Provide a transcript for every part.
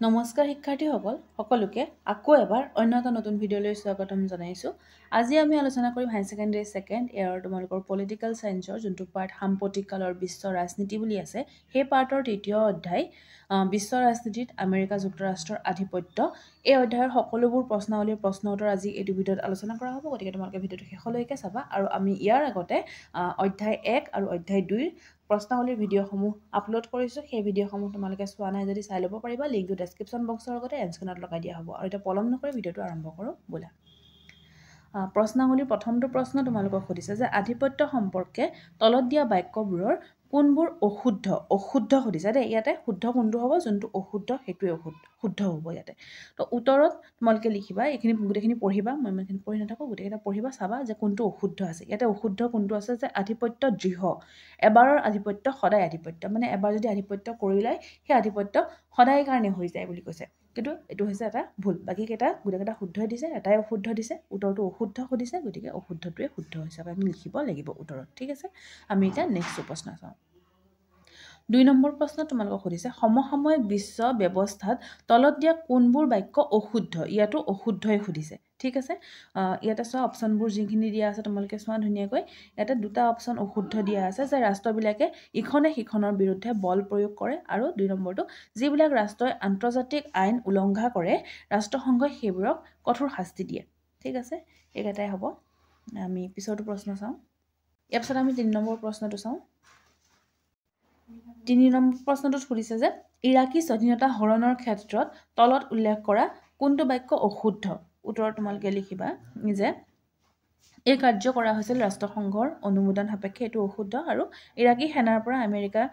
নমস্কাৰ শিক্ষাৰ্থীসকল সকলোকে আকৌ এবাৰ অন্য এটা নতুন ভিডিঅ'লৈ স্বাগতম জনাইছোঁ। আজি আমি আলোচনা কৰিম হাই ছেকেণ্ডেৰী ছেকেণ্ড ইয়াৰৰ তোমালোকৰ পলিটিকেল ছায়েন্সৰ যোনটো পাৰ্ট সাম্প্ৰতিক কালৰ বিশ্ব ৰাজনীতি বুলি আছে সেই পাৰ্টৰ তৃতীয় অধ্যায় বিশ্ব ৰাজনীতিত আমেৰিকা যুক্তৰাষ্ট্ৰৰ আধিপত্য। এই অধ্যায়ৰ সকলোবোৰ প্ৰশ্নাৱলীৰ প্ৰশ্ন উত্তৰ আজি এইটো ভিডিঅ'ত আলোচনা কৰা হ'ব, গতিকে তোমালোকে ভিডিঅ'টো শেষলৈকে চাবা। আৰু আমি ইয়াৰ আগতে অধ্যায় 1 আৰু অধ্যায় 2 প্ৰশ্নাৱলীৰ ভিডিঅ'সমূহ আপলোড কৰিছোঁ। সেই ভিডিঅ'সমূহ তোমালোকে চোৱা নাই যদি চাই ল'ব পাৰিবা, লিংকটো ডেছক্ৰিপশ্যন বক্সৰ লগতে এণ্ড স্ক্ৰীনত লগাই দিয়া হ'ব। আৰু এতিয়া পলম নকৰি ভিডিঅ'টো আৰম্ভ কৰোঁ ব'লা। প্ৰশ্নাৱলীৰ প্ৰথমটো প্ৰশ্ন তোমালোকক সুধিছে যে আধিপত্য সম্পৰ্কে তলত দিয়া বাক্যবোৰৰ কোনবোৰ অশুদ্ধ সুধিছে দেই। ইয়াতে শুদ্ধ কোনটো হ'ব, যোনটো অশুদ্ধ সেইটোৱে শুদ্ধ হ'ব ইয়াতে। তো উত্তৰত তোমালোকে লিখিবা, এইখিনি গোটেইখিনি পঢ়িবা, মই ইমানখিনি পঢ়ি নাথাকোঁ, গোটেইকেইটা পঢ়িবা, চাবা যে কোনটো অশুদ্ধ আছে। ইয়াতে অশুদ্ধ কোনটো আছে যে আধিপত্য দৃঢ়, এবাৰৰ আধিপত্য সদায় আধিপত্য, মানে এবাৰ যদি আধিপত্য কৰি লয় সেই আধিপত্য সদায় কাৰণে হৈ যায় বুলি কৈছে। কিন্তু এইটো হৈছে এটা ভুল, বাকীকেইটা গোটেইকেইটা শুদ্ধই দিছে, এটাই অশুদ্ধ দিছে, উত্তৰটো অশুদ্ধ সুধিছে, গতিকে অশুদ্ধটোৱে শুদ্ধ হিচাপে আমি লিখিব লাগিব উত্তৰত। ঠিক আছে, আমি এতিয়া নেক্সট প্ৰশ্ন চাওঁ। 2 নম্বৰ প্ৰশ্ন তোমালোকক সুধিছে সমসাময়িক বিশ্ব ব্যৱস্থাত তলত দিয়া কোনবোৰ বাক্য অশুদ্ধ। ইয়াতো অশুদ্ধই সুধিছে। ঠিক আছে, ইয়াতে চোৱা অপশ্যনবোৰ যিখিনি দিয়া আছে তোমালোকে চোৱা ধুনীয়াকৈ। ইয়াতে দুটা অপশ্যন অশুদ্ধ দিয়া আছে যে ৰাষ্ট্ৰবিলাকে ইখনে সিখনৰ বিৰুদ্ধে বল প্ৰয়োগ কৰে, আৰু 2 নম্বৰটো যিবিলাক ৰাষ্ট্ৰই আন্তৰ্জাতিক আইন উলংঘা কৰে ৰাষ্ট্ৰসংঘই সেইবোৰক কঠোৰ শাস্তি দিয়ে। ঠিক আছে, এইকেইটাই হ'ব। আমি পিছৰটো প্ৰশ্ন চাওঁ। ইয়াৰ পিছত আমি 3 নম্বৰ প্ৰশ্নটো চাওঁ। 3 নম্বৰ প্ৰশ্নটোত সুধিছে যে ইৰাকী স্বাধীনতা হৰণৰ ক্ষেত্ৰত তলত উল্লেখ কৰা কোনটো বাক্য অশুদ্ধ। উত্তৰত তোমালোকে লিখিবা যে এই কাৰ্য কৰা হৈছিল ৰাষ্ট্ৰসংঘৰ অনুমোদন সাপেক্ষে, এইটো অশুদ্ধ। আৰু ইৰাকী সেনাৰ পৰা আমেৰিকাৰ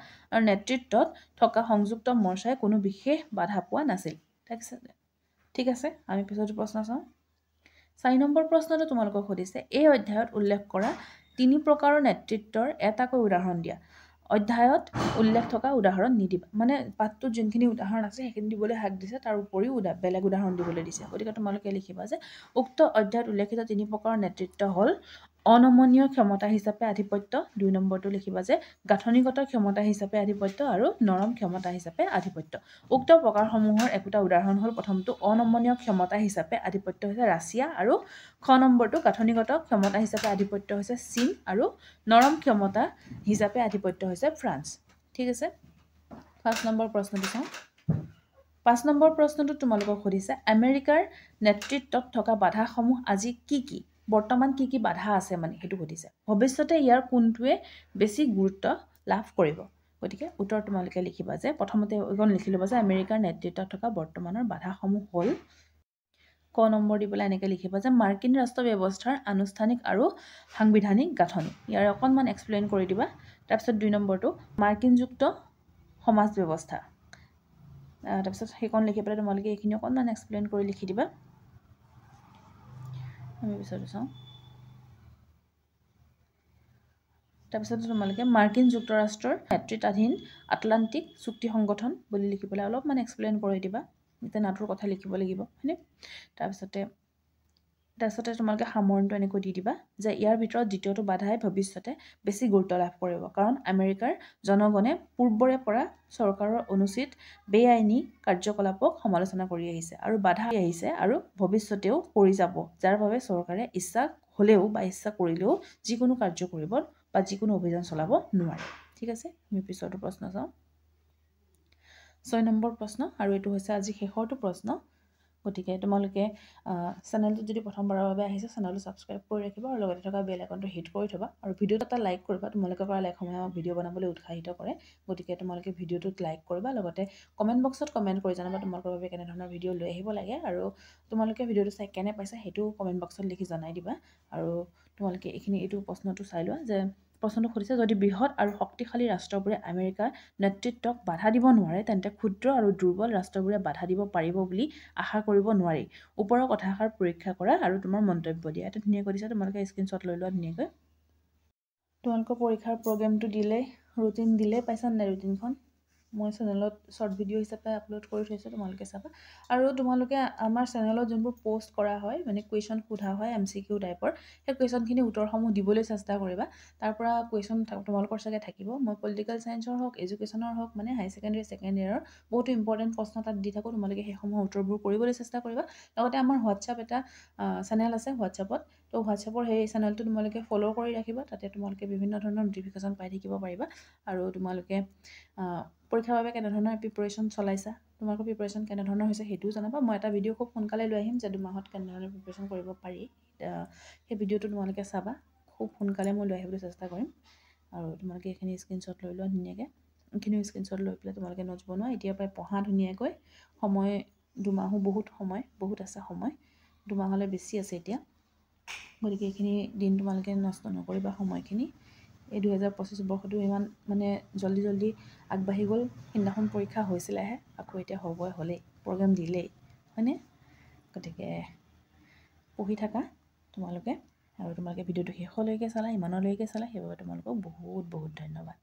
নেতৃত্বত থকা সংযুক্ত মৰ্চাই কোনো বিশেষ বাধা পোৱা নাছিল। ঠিক আছে, আমি পিছৰটো প্ৰশ্ন চাওঁ। 4 নম্বৰ প্ৰশ্নটো তোমালোকক সুধিছে এই অধ্যায়ত উল্লেখ কৰা 3 প্ৰকাৰৰ নেতৃত্বৰ এটাকৈ উদাহৰণ দিয়া। অধ্যায়ত উল্লেখ থকা উদাহৰণ নিদিবা, মানে পাঠটোত যোনখিনি উদাহৰণ আছে সেইখিনি দিবলৈ হাক দিছে, তাৰ উপৰিও বেলেগ উদাহৰণ দিবলৈ দিছে। গতিকে তোমালোকে লিখিবা যে উক্ত অধ্যায়ত উল্লেখিত 3 প্ৰকাৰৰ নেতৃত্ব হ'ল অনমনীয় ক্ষমতা হিচাপে আধিপত্য, 2 নম্বৰটো লিখিবা যে গাঁথনিগত ক্ষমতা হিচাপে আধিপত্য, আৰু নৰম ক্ষমতা হিচাপে আধিপত্য। উক্ত প্ৰকাৰসমূহৰ একোটা উদাহৰণ হ'ল প্ৰথমটো অনমনীয় ক্ষমতা হিচাপে আধিপত্য হৈছে ৰাছিয়া, আৰু খ নম্বৰটো গাঁথনিগত ক্ষমতা হিচাপে আধিপত্য হৈছে চীন, আৰু নৰম ক্ষমতা হিচাপে আধিপত্য হৈছে ফ্ৰান্স। ঠিক আছে, 5 নম্বৰ প্ৰশ্নটো চাওঁ। 5 নম্বৰ প্ৰশ্নটোত তোমালোকক সুধিছে আমেৰিকাৰ নেতৃত্বত থকা বাধাসমূহ আজি কি কি, বৰ্তমান কি কি বাধা আছে মানে সেইটো সুধিছে। ভৱিষ্যতে ইয়াৰ কোনটোৱে বেছি গুৰুত্ব লাভ কৰিব। গতিকে উত্তৰ তোমালোকে লিখিবা যে প্ৰথমতে এইখন লিখি ল'বা যে আমেৰিকাৰ নেতৃত্বত থকা বৰ্তমানৰ বাধাসমূহ হ'ল, ক নম্বৰ দি পেলাই এনেকৈ লিখিবা যে মাৰ্কিন ৰাষ্ট্ৰ ব্যৱস্থাৰ আনুষ্ঠানিক আৰু সাংবিধানিক গাঁথনি। ইয়াৰ অকণমান এক্সপ্লেইন কৰি দিবা। তাৰপিছত 2 নম্বৰটো মাৰ্কিনযুক্ত সমাজ ব্যৱস্থা। তাৰপিছত সেইখন লিখি পেলাই তোমালোকে এইখিনি অকণমান এক্সপ্লেইন কৰি লিখি দিবা। আমি পিছতো চাওঁ। তাৰপিছত তোমালোকে মাৰ্কিন যুক্তৰাষ্ট্ৰৰ নেতৃত্বাধীন আটলাণ্টিক চুক্তি সংগঠন বুলি লিখি পেলাই অলপমান এক্সপ্লেইন কৰি দিবা। এতিয়া নাটোৰ কথা লিখিব লাগিব হয়নে। তাৰপিছতে তোমালোকে সামৰণিটো এনেকৈ দি দিবা যে ইয়াৰ ভিতৰত দ্বিতীয়টো বাধাই ভৱিষ্যতে বেছি গুৰুত্ব লাভ কৰিব, কাৰণ আমেৰিকাৰ জনগণে পূৰ্বৰে পৰা চৰকাৰৰ অনুচিত বেআইনী কাৰ্যকলাপক সমালোচনা কৰি আহিছে আৰু বাধা আহিছে, আৰু ভৱিষ্যতেও কৰি যাব, যাৰ বাবে চৰকাৰে ইচ্ছা হ'লেও বা ইচ্ছা কৰিলেও যিকোনো কাৰ্য কৰিব বা যিকোনো অভিযান চলাব নোৱাৰে। ঠিক আছে, আমি পিছৰটো প্ৰশ্ন চাওঁ। 6 নম্বৰ প্ৰশ্ন, আৰু এইটো হৈছে আজি শেষৰটো প্ৰশ্ন। গতিকে তোমালোকে চেনেলটোত যদি প্ৰথমবাৰৰ বাবে আহিছে চেনেলটো ছাবস্ক্ৰাইব কৰি ৰাখিবা, আৰু লগতে থকা বেল আইকনটো হিট কৰি থবা, আৰু ভিডিঅ'ত এটা লাইক কৰিবা। তোমালোকে কৰা লাইক সময় আমাক ভিডিঅ' বনাবলৈ উৎসাহিত কৰে, গতিকে তোমালোকে ভিডিঅ'টোত লাইক কৰিবা, লগতে কমেণ্ট বক্সত কমেণ্ট কৰি জনাবা তোমালোকৰ বাবে কেনেধৰণৰ ভিডিঅ' লৈ আহিব লাগে, আৰু তোমালোকে ভিডিঅ'টো চাই কেনে পাইছা সেইটো কমেণ্ট বক্সত লিখি জনাই দিবা। আৰু তোমালোকে এইটো প্ৰশ্নটো চাই লোৱা যে প্ৰশ্নটো সুধিছে যদি বৃহৎ আৰু শক্তিশালী ৰাষ্ট্ৰবোৰে আমেৰিকাৰ নেতৃত্বক বাধা দিব নোৱাৰে তেন্তে ক্ষুদ্ৰ আৰু দুৰ্বল ৰাষ্ট্ৰবোৰে বাধা দিব পাৰিব বুলি আশা কৰিব নোৱাৰি। ওপৰৰ কথাষাৰ পৰীক্ষা কৰা আৰু তোমাৰ মন্তব্য দিয়া। এটা ধুনীয়াকৈ দিছে, তোমালোকে স্ক্ৰীনশ্বট লৈ লোৱা ধুনীয়াকৈ। তোমালোকৰ পৰীক্ষাৰ প্ৰগ্ৰেমটো দিলে, ৰুটিন দিলে, পাইছা নাই ৰুটিনখন? মই চেনেলত শ্বৰ্ট ভিডিঅ' হিচাপে আপলোড কৰি থৈছোঁ, তোমালোকে চাবা। আৰু তোমালোকে আমাৰ চেনেলত যোনবোৰ পষ্ট কৰা হয় মানে কুৱেশ্যন সোধা হয় MCQ টাইপৰ, সেই কুৱেশ্যনখিনি উত্তৰসমূহ দিবলৈ চেষ্টা কৰিবা। তাৰ পৰা কুৱেশ্যন তোমালোকৰ চাগে থাকিব। মই পলিটিকেল ছায়েন্সৰ হওক, এডুকেশ্যনৰ হওক, মানে হাই ছেকেণ্ডেৰী ছেকেণ্ড ইয়েৰৰ বহুতো ইম্পৰ্টেণ্ট প্ৰশ্ন তাত দি থাকোঁ। তোমালোকে সেইসমূহৰ উত্তৰবোৰ কৰিবলৈ চেষ্টা কৰিবা। লগতে আমাৰ হোৱাটছআপ এটা চেনেল আছে হোৱাটছআপত, তো হোৱাটছআপৰ সেই চেনেলটো তোমালোকে ফ'ল' কৰি ৰাখিবা। তাতে তোমালোকে বিভিন্ন ধৰণৰ ন'টিফিকেশ্যন পাই থাকিব পাৰিবা। আৰু তোমালোকে পৰীক্ষাৰ বাবে কেনেধৰণৰ প্ৰিপাৰেশ্যন চলাইছা, তোমালোকৰ প্ৰিপাৰেশ্যন কেনেধৰণৰ হৈছে সেইটোও জনাবা। মই এটা ভিডিঅ' খুব সোনকালে লৈ আহিম যে 2 মাহত কেনেধৰণে প্ৰিপাৰেশ্যন কৰিব পাৰি। সেই ভিডিঅ'টো তোমালোকে চাবা, খুব সোনকালে মই লৈ আহিবলৈ চেষ্টা কৰিম। আৰু তোমালোকে এইখিনি স্ক্ৰীনশ্বট লৈ লোৱা ধুনীয়াকৈ। এইখিনি স্ক্ৰীনশ্বট লৈ পেলাই তোমালোকে নোটছ বনোৱা। এতিয়াৰ পৰাই পঢ়া ধুনীয়াকৈ। সময় 2 মাহো বহুত আছে সময়, 2 মাহলৈ বেছি আছে এতিয়া। গতিকে এইখিনি দিন তোমালোকে নষ্ট নকৰিবা সময়খিনি। এই 2025 বৰ্ষটো ইমান মানে জল্দি আগবাঢ়ি গ'ল। সিদিনাখন পৰীক্ষা হৈছিলেহে, আকৌ এতিয়া হ'লেই, প্ৰগ্ৰেম দিলেই, হয়নে? গতিকে পঢ়ি থাকা তোমালোকে। আৰু তোমালোকে ভিডিঅ'টো শেষলৈকে চালা, ইমানলৈকে চালা, সেইবাবে তোমালোকক বহুত ধন্যবাদ।